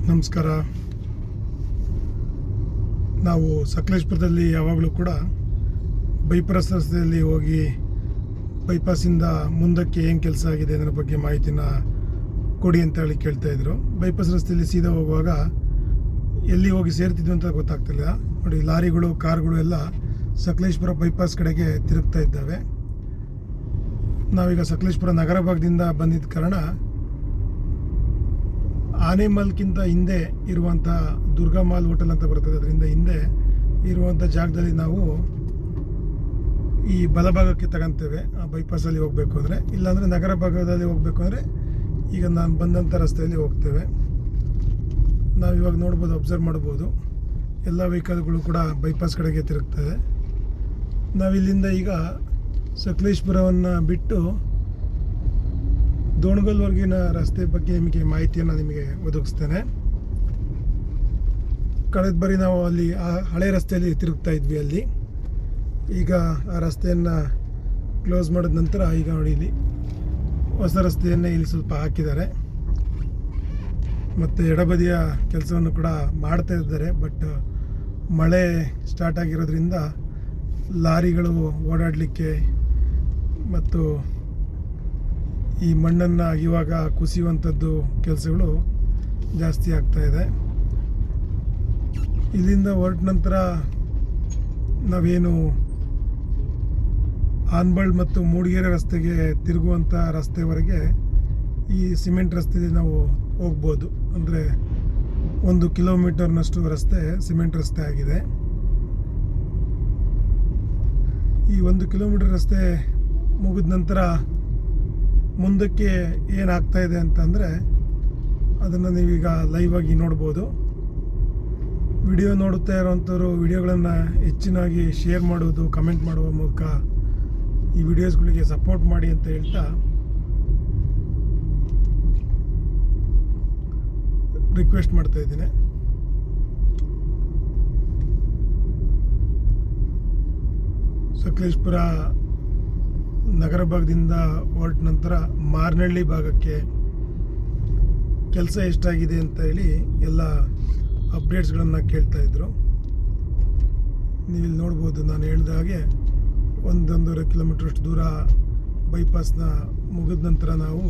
ನಮಸ್ಕಾರ. ನಾವು ಸಕಲೇಶಪುರದಲ್ಲಿ ಯಾವಾಗಲೂ ಕೂಡ ಬೈಪಾಸ್ ರಸ್ತೆಯಲ್ಲಿ ಹೋಗಿ ಬೈಪಾಸಿಂದ ಮುಂದಕ್ಕೆ ಏನು ಕೆಲಸ ಆಗಿದೆ ಅದರ ಬಗ್ಗೆ ಮಾಹಿತಿನ ಕೊಡಿ ಅಂತ ಹೇಳಿ ಕೇಳ್ತಾಯಿದ್ರು. ಬೈಪಾಸ್ ರಸ್ತೆಯಲ್ಲಿ ಸೀದಾ ಹೋಗುವಾಗ ಎಲ್ಲಿ ಹೋಗಿ ಸೇರ್ತಿದ್ವು ಅಂತ ಗೊತ್ತಾಗ್ತಿಲ್ಲ. ನೋಡಿ, ಲಾರಿಗಳು ಕಾರ್ಗಳು ಎಲ್ಲ ಸಕಲೇಶಪುರ ಬೈಪಾಸ್ ಕಡೆಗೆ ತಿರುಗ್ತಾ ಇದ್ದಾವೆ. ನಾವೀಗ ಸಕಲೇಶಪುರ ನಗರ ಭಾಗದಿಂದ ಬಂದಿದ್ದ ಕಾರಣ ಆನೆಮಲ್ಕಿಂತ ಹಿಂದೆ ಇರುವಂಥ ದುರ್ಗಾ ಮಾಲ್ ಹೋಟೆಲ್ ಅಂತ ಬರ್ತದೆ, ಅದರಿಂದ ಹಿಂದೆ ಇರುವಂಥ ಜಾಗದಲ್ಲಿ ನಾವು ಈ ಬಲಭಾಗಕ್ಕೆ ತಗೊಂತೇವೆ ಆ ಬೈಪಾಸಲ್ಲಿ ಹೋಗಬೇಕು ಅಂದರೆ. ಇಲ್ಲಾಂದರೆ ನಗರ ಭಾಗದಲ್ಲಿ ಹೋಗಬೇಕು ಅಂದರೆ ಈಗ ನಾನು ಬಂದಂಥ ರಸ್ತೆಯಲ್ಲಿ ಹೋಗ್ತೇವೆ. ನಾವಿವಾಗ ನೋಡ್ಬೋದು, ಅಬ್ಸರ್ವ್ ಮಾಡ್ಬೋದು, ಎಲ್ಲ ವೆಹಿಕಲ್ಗಳು ಕೂಡ ಬೈಪಾಸ್ ಕಡೆಗೆ ತಿರುಗ್ತದೆ. ನಾವಿಲ್ಲಿಂದ ಈಗ ಸಕಲೇಶಪುರವನ್ನು ಬಿಟ್ಟು ದೋಣಗಲ್ವರೆಗಿನ ರಸ್ತೆ ಬಗ್ಗೆ ಮಾಹಿತಿಯನ್ನು ನಿಮಗೆ ಒದಗಿಸ್ತೇನೆ. ಕಳೆದ ಬಾರಿ ನಾವು ಅಲ್ಲಿ ಆ ಹಳೆ ರಸ್ತೆಯಲ್ಲಿ ತಿರುಗ್ತಾ ಇದ್ವಿ. ಅಲ್ಲಿ ಈಗ ಆ ರಸ್ತೆಯನ್ನು ಕ್ಲೋಸ್ ಮಾಡಿದ ನಂತರ ಈಗ ನೋಡಿ, ಇಲ್ಲಿ ಹೊಸ ರಸ್ತೆಯನ್ನೇ ಇಲ್ಲಿ ಸ್ವಲ್ಪ ಹಾಕಿದ್ದಾರೆ ಮತ್ತು ಎಡಬದಿಯ ಕೆಲಸವನ್ನು ಕೂಡ ಮಾಡ್ತಾ ಇದ್ದಾರೆ. ಬಟ್ ಮಳೆ ಸ್ಟಾರ್ಟ್ ಆಗಿರೋದ್ರಿಂದ ಲಾರಿಗಳು ಓಡಾಡಲಿಕ್ಕೆ ಮತ್ತು ಈ ಮಣ್ಣನ್ನು ಅಗಿವಾಗ ಕುಸಿಯುವಂಥದ್ದು ಕೆಲಸಗಳು ಜಾಸ್ತಿ ಆಗ್ತಾಯಿದೆ. ಇಲ್ಲಿಂದ ಹೊರಟ ನಂತರ ನಾವೇನು ಆನ್ಬಳ್ ಮತ್ತು ಮೂಡಿಗೆರೆ ರಸ್ತೆಗೆ ತಿರುಗುವಂಥ ರಸ್ತೆವರೆಗೆ ಈ ಸಿಮೆಂಟ್ ರಸ್ತೆಯಲ್ಲಿ ನಾವು ಹೋಗ್ಬೋದು. ಅಂದರೆ 1 ಕಿಲೋಮೀಟರ್ನಷ್ಟು ರಸ್ತೆ ಸಿಮೆಂಟ್ ರಸ್ತೆ ಆಗಿದೆ. ಈ 1 ಕಿಲೋಮೀಟರ್ ರಸ್ತೆ ಮುಗಿದ ನಂತರ ಮುಂದಕ್ಕೆ ಏನಾಗ್ತಾ ಇದೆ ಅಂತಂದರೆ ಅದನ್ನು ನೀವೀಗ ಲೈವ್ ಆಗಿ ನೋಡ್ಬೋದು. ವಿಡಿಯೋ ನೋಡುತ್ತಾ ಇರೋವಂಥವ್ರು ವಿಡಿಯೋಗಳನ್ನು ಹೆಚ್ಚಿನಾಗಿ ಶೇರ್ ಮಾಡೋದು, ಕಮೆಂಟ್ ಮಾಡುವ ಮೂಲಕ ಈ ವಿಡಿಯೋಸ್ಗಳಿಗೆ ಸಪೋರ್ಟ್ ಮಾಡಿ ಅಂತ ಹೇಳ್ತಾ ರಿಕ್ವೆಸ್ಟ್ ಮಾಡ್ತಾ ಇದ್ದೀನಿ. ಸಕಲೇಶಪುರ ನಗರ ಭಾಗದಿಂದ ಹೊರಟ ನಂತರ ಮಾರ್ನಹಳ್ಳಿ ಭಾಗಕ್ಕೆ ಕೆಲಸ ಎಷ್ಟಾಗಿದೆ ಅಂತ ಹೇಳಿ ಎಲ್ಲ ಅಪ್ಡೇಟ್ಸ್ಗಳನ್ನು ಕೇಳ್ತಾಯಿದ್ರು. ನೀವಿಲ್ಲಿ ನೋಡ್ಬೋದು, ನಾನು ಹೇಳಿದ ಹಾಗೆ 1.5 ಕಿಲೋಮೀಟ್ರಷ್ಟು ದೂರ ಬೈಪಾಸ್ನ ಮುಗಿದ ನಂತರ ನಾವು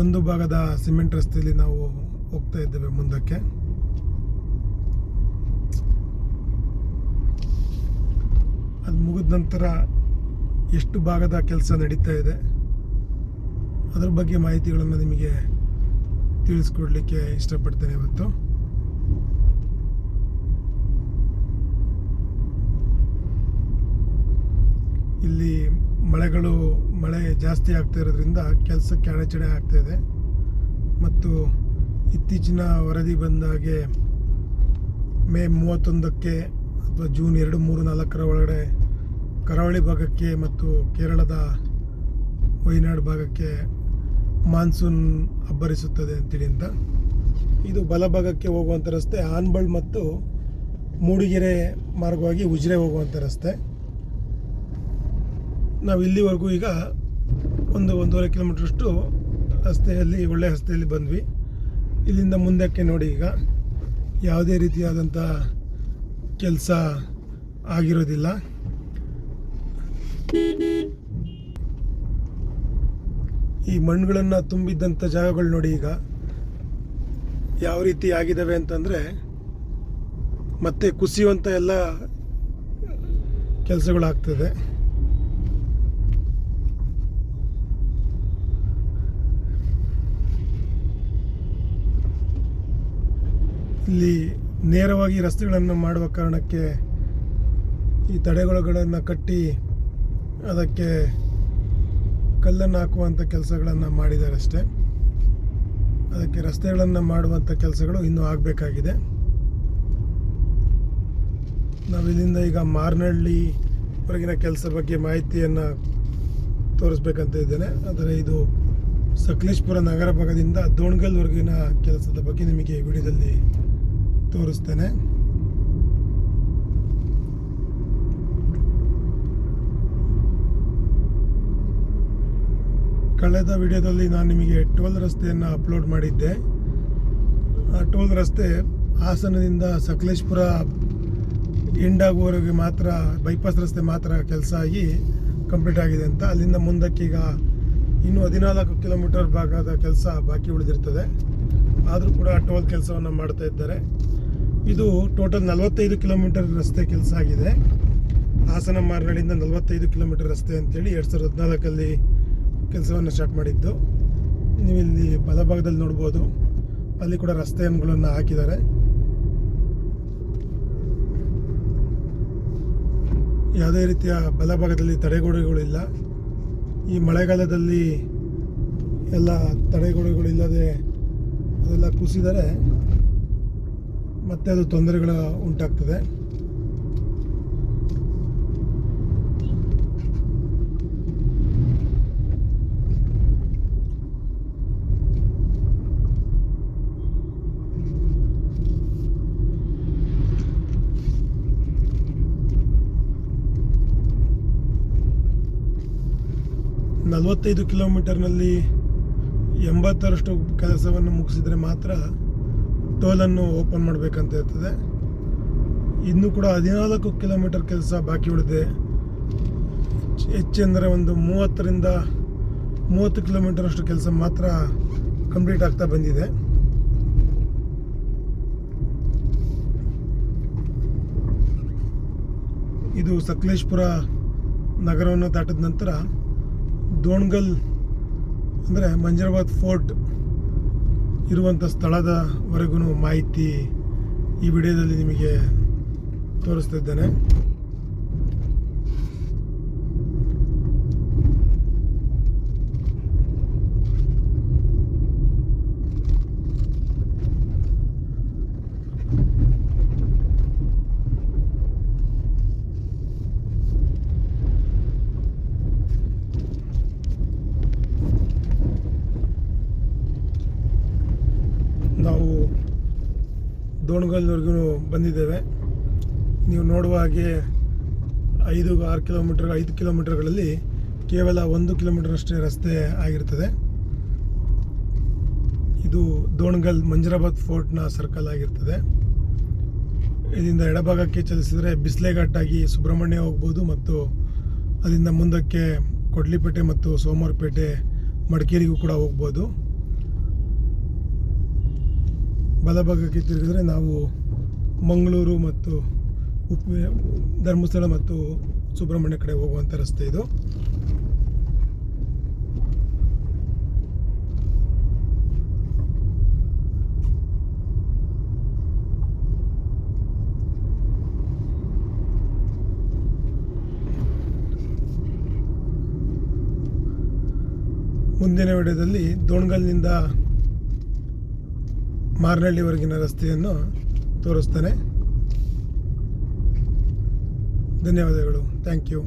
ಒಂದು ಭಾಗದ ಸಿಮೆಂಟ್ ರಸ್ತೆಯಲ್ಲಿ ನಾವು ಹೋಗ್ತಾ ಇದ್ದೇವೆ ಮುಂದಕ್ಕೆ. ಅದು ಮುಗಿದ ನಂತರ ಎಷ್ಟು ಭಾಗದ ಕೆಲಸ ನಡೀತಾ ಇದೆ ಅದರ ಬಗ್ಗೆ ಮಾಹಿತಿಗಳನ್ನು ನಿಮಗೆ ತಿಳಿಸ್ಕೊಡ್ಲಿಕ್ಕೆ ಇಷ್ಟಪಡ್ತೇನೆ ಇವತ್ತು. ಇಲ್ಲಿ ಮಳೆ ಜಾಸ್ತಿ ಆಗ್ತಾ ಇರೋದ್ರಿಂದ ಕೆಲಸಕ್ಕೆ ಅಡಚಣೆ ಆಗ್ತಾ ಇದೆ. ಮತ್ತು ಇತ್ತೀಚಿನ ವರದಿ ಬಂದ ಹಾಗೆ ಮೇ 31ಕ್ಕೆ ಅಥವಾ ಜೂನ್ 2, 3, 4ರ ಒಳಗಡೆ ಕರಾವಳಿ ಭಾಗಕ್ಕೆ ಮತ್ತು ಕೇರಳದ ವಯನಾಡು ಭಾಗಕ್ಕೆ ಮಾನ್ಸೂನ್ ಅಬ್ಬರಿಸುತ್ತದೆ ಅಂತೇಳಿ ಅಂತ. ಇದು ಬಲಭಾಗಕ್ಕೆ ಹೋಗುವಂಥ ರಸ್ತೆ ಆನ್ಬಳ್ ಮತ್ತು ಮೂಡಿಗೆರೆ ಮಾರ್ಗವಾಗಿ ಉಜಿರೆ ಹೋಗುವಂಥ ರಸ್ತೆ. ನಾವು ಇಲ್ಲಿವರೆಗೂ ಈಗ 1.5 ಕಿಲೋಮೀಟ್ರಷ್ಟು ರಸ್ತೆಯಲ್ಲಿ ಒಳ್ಳೆಯ ರಸ್ತೆಯಲ್ಲಿ ಬಂದ್ವಿ. ಇಲ್ಲಿಂದ ಮುಂದಕ್ಕೆ ನೋಡಿ, ಈಗ ಯಾವುದೇ ರೀತಿಯಾದಂಥ ಕೆಲಸ ಆಗಿರೋದಿಲ್ಲ. ಈ ಮಣ್ಣುಗಳನ್ನು ತುಂಬಿದ್ದಂಥ ಜಾಗಗಳು ನೋಡಿ ಈಗ ಯಾವ ರೀತಿ ಆಗಿದ್ದಾವೆ ಅಂತಂದರೆ ಮತ್ತೆ ಕುಸಿಯುವಂಥ ಎಲ್ಲ ಕೆಲಸಗಳಾಗ್ತದೆ. ಇಲ್ಲಿ ನೇರವಾಗಿ ರಸ್ತೆಗಳನ್ನು ಮಾಡುವ ಕಾರಣಕ್ಕೆ ಈ ತಡೆಗೋಡೆಗಳನ್ನು ಕಟ್ಟಿ ಅದಕ್ಕೆ ಕಲ್ಲನ್ನು ಹಾಕುವಂಥ ಕೆಲಸಗಳನ್ನು ಮಾಡಿದ್ದಾರೆ ಅಷ್ಟೇ. ಅದಕ್ಕೆ ರಸ್ತೆಗಳನ್ನು ಮಾಡುವಂಥ ಕೆಲಸಗಳು ಇನ್ನೂ ಆಗಬೇಕಾಗಿದೆ. ನಾವಿಲ್ಲಿಂದ ಈಗ ಮಾರ್ನಹಳ್ಳಿ ಹೊರಗಿನ ಕೆಲಸ ಬಗ್ಗೆ ಮಾಹಿತಿಯನ್ನು ತೋರಿಸ್ಬೇಕಂತ ಇದ್ದೇನೆ. ಆದರೆ ಇದು ಸಕಲೇಶಪುರ ನಗರ ಭಾಗದಿಂದ ದೋಣಗಲ್ವರೆಗಿನ ಕೆಲಸದ ಬಗ್ಗೆ ನಿಮಗೆ ವಿಡಿಯೋದಲ್ಲಿ ತೋರಿಸ್ತೇನೆ. ಕಳೆದ ವಿಡಿಯೋದಲ್ಲಿ ನಾನು ನಿಮಗೆ 12 ರಸ್ತೆಯನ್ನು ಅಪ್ಲೋಡ್ ಮಾಡಿದ್ದೆ. ಆ ಟೋಲ್ ರಸ್ತೆ ಹಾಸನದಿಂದ ಸಕಲೇಶ್ಪುರ ಎಂಡಾಗುವವರೆಗೆ ಮಾತ್ರ ಬೈಪಾಸ್ ರಸ್ತೆ ಮಾತ್ರ ಕೆಲಸ ಆಗಿ ಕಂಪ್ಲೀಟ್ ಆಗಿದೆ ಅಂತ. ಅಲ್ಲಿಂದ ಮುಂದಕ್ಕೆ ಈಗ ಇನ್ನೂ 14 ಕಿಲೋಮೀಟರ್ ಭಾಗದ ಕೆಲಸ ಬಾಕಿ ಉಳಿದಿರ್ತದೆ. ಆದರೂ ಕೂಡ ಟೋಲ್ ಕೆಲಸವನ್ನು ಮಾಡ್ತಾ ಇದ್ದಾರೆ. ಇದು ಟೋಟಲ್ 45 ಕಿಲೋಮೀಟರ್ ರಸ್ತೆ ಕೆಲಸ ಆಗಿದೆ. ಹಾಸನ ಮಾರ್ನಳ್ಳಿಯಿಂದ 45 ಕಿಲೋಮೀಟರ್ ರಸ್ತೆ ಅಂತೇಳಿ 2014 ಕೆಲಸವನ್ನು ಸ್ಟಾರ್ಟ್ ಮಾಡಿದ್ದು. ನೀವು ಇಲ್ಲಿ ಬಲಭಾಗದಲ್ಲಿ ನೋಡ್ಬೋದು, ಅಲ್ಲಿ ಕೂಡ ರಸ್ತೆಗಳನ್ನು ಹಾಕಿದ್ದಾರೆ. ಯಾವುದೇ ರೀತಿಯ ಬಲಭಾಗದಲ್ಲಿ ತಡೆಗೋಡೆಗಳಿಲ್ಲ. ಈ ಮಳೆಗಾಲದಲ್ಲಿ ಎಲ್ಲ ತಡೆಗೋಡೆಗಳಿಲ್ಲದೆ ಅದೆಲ್ಲ ಕುಸಿದರೆ ಮತ್ತೆ ಅದು ತೊಂದರೆಗಳು ಉಂಟಾಗ್ತದೆ. ನಲವತ್ತೈದು ಕಿಲೋಮೀಟರ್ನಲ್ಲಿ 80ರಷ್ಟು ಕೆಲಸವನ್ನು ಮುಗಿಸಿದರೆ ಮಾತ್ರ ಟೋಲನ್ನು ಓಪನ್ ಮಾಡಬೇಕಂತ ಇರ್ತದೆ. ಇನ್ನೂ ಕೂಡ 14 ಕಿಲೋಮೀಟರ್ ಕೆಲಸ ಬಾಕಿ ಉಳಿದೆ. ಹೆಚ್ಚೆಂದರೆ ಒಂದು 30 ಕಿಲೋಮೀಟರ್ ಅಷ್ಟು ಕೆಲಸ ಮಾತ್ರ ಕಂಪ್ಲೀಟ್ ಆಗ್ತಾ ಬಂದಿದೆ. ಇದು ಸಕಲೇಶ್ಪುರ ನಗರವನ್ನು ದಾಟಿದ ನಂತರ ದೋಣ್ಗಲ್ ಅಂದರೆ ಮಂಜರಾಬಾದ್ ಫೋರ್ಟ್ ಇರುವಂಥ ಸ್ಥಳದವರೆಗೂ ಮಾಹಿತಿ ಈ ವಿಡಿಯೋದಲ್ಲಿ ನಿಮಗೆ ತೋರಿಸ್ತಾ ಇದ್ದೇನೆ. ನಾವು ದೋಣ್ಗಲ್ವರೆಗೂ ಬಂದಿದ್ದೇವೆ. ನೀವು ನೋಡುವ ಹಾಗೆ 5 ಕಿಲೋಮೀಟರ್ಗಳಲ್ಲಿ ಕೇವಲ 1 ಕಿಲೋಮೀಟರ್ ಅಷ್ಟೇ ರಸ್ತೆ ಆಗಿರ್ತದೆ. ಇದು ದೋಣ್ಗಲ್ ಮಂಜರಾಬಾದ್ ಫೋರ್ಟ್ನ ಸರ್ಕಲ್ ಆಗಿರ್ತದೆ. ಇದರಿಂದ ಎಡಭಾಗಕ್ಕೆ ಚಲಿಸಿದರೆ ಬಿಸ್ಲೆಘಾಟಾಗಿ ಸುಬ್ರಹ್ಮಣ್ಯ ಹೋಗ್ಬೋದು ಮತ್ತು ಅಲ್ಲಿಂದ ಮುಂದಕ್ಕೆ ಕೊಡ್ಲಿಪೇಟೆ ಮತ್ತು ಸೋಮವಾರಪೇಟೆ ಮಡಿಕೇರಿಗೂ ಕೂಡ ಹೋಗ್ಬೋದು. ಬಲಭಾಗಕ್ಕೆ ತಿರುಗಿದ್ರೆ ನಾವು ಮಂಗಳೂರು ಮತ್ತು ಧರ್ಮಸ್ಥಳ ಮತ್ತು ಸುಬ್ರಹ್ಮಣ್ಯ ಕಡೆ ಹೋಗುವಂಥ ರಸ್ತೆ ಇದು. ಮುಂದಿನ ವಿಡಿಯೋದಲ್ಲಿ ದೋಣ್ಗಲ್ನಿಂದ ಮಾರ್ನಳ್ಳಿವರೆಗಿನ ರಸ್ತೆಯನ್ನು ತೋರಿಸ್ತಾನೆ. ಧನ್ಯವಾದಗಳು. Thank you.